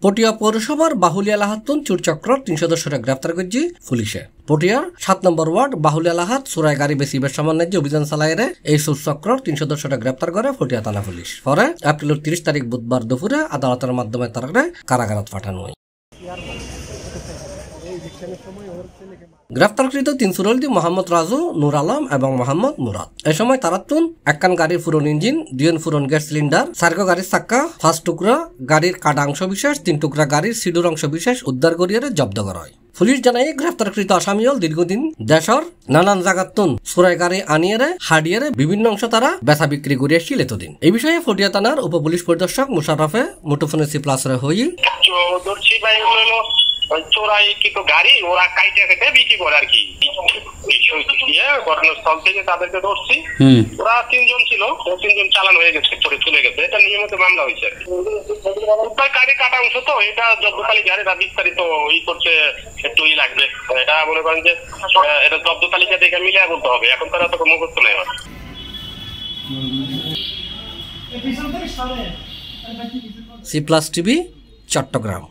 পটিয়া পৌরসভার বাহুলিয়া লাহাতুন চুরচক্র ৩ সদস্যরা গ্রেপ্তার করছে পুলিশে। পটিয়ার ৭ নম্বর ওয়ার্ড বাহুলিয়া লাহাত চোরাই গাড়ি বেচিবার সামান্য অভিযান চালাইরে এই চুরচক্র ৩ সদস্যরা গ্রেপ্তার করে পটিয়া থানা পুলিশ। পরে এপ্রিলের ৩০ তারিখ বুধবার দুপুরে আদালতের মাধ্যমে তারা কারাগারত পাঠানো হয়। গ্রেফতারকৃত ৩ চুরলদি মোহাম্মদ রাজু, নুর আলম এবং মোহাম্মদ মুরাদ। এ সময় তারাতুন একখান গাড়ির পুরন ইঞ্জিন, ২ পুরন গ্যাস সিলিন্ডার, ৪ গাড়ির চাক্কা, ৫ টুকরা গাড়ির কাটা অংশ বিশেষ, ৩ টুকরা গাড়ির সিডুর অংশ বিশেষ উদ্ধার করিয়ে জব্দ করা হয়। পুলিশ জানায় গ্রেফতারকৃত আসামিল দীর্ঘদিন দেশের নানান জায়গাতুন চোরাই গাড়ি আনিয়ে হাডিয়ে বিভিন্ন অংশ তারা বেচা বিক্রি করিয়ে আসছিল এতদিন। এই বিষয়ে ফটিয়া থানার উপ পুলিশ পরিদর্শক মুশারফে মুঠোফোনে C+রে হই চোরাই কিন্তু গাড়ি ওরা কাইটে কেটে বিক্রি করে আর কি। ঘটনাস্থল থেকে তাদেরকে ধরছি, ওরা ৩ জন ছিল, ৩ জন চালান হয়ে গেছে, চলে গেছে। এটা নিয়মিত মামলা হয়েছে। গাড়ি কাটা অংশ তো এটা জব্দতালি গাড়িটা বিস্তারিত করছে একটু লাগবে। এটা মনে করেন যে এটা জব্দ তালিকা দেখে মিলিয়ে করতে হবে। এখন তারা তো মুখস্থ নেই। C+ TV Chittagong.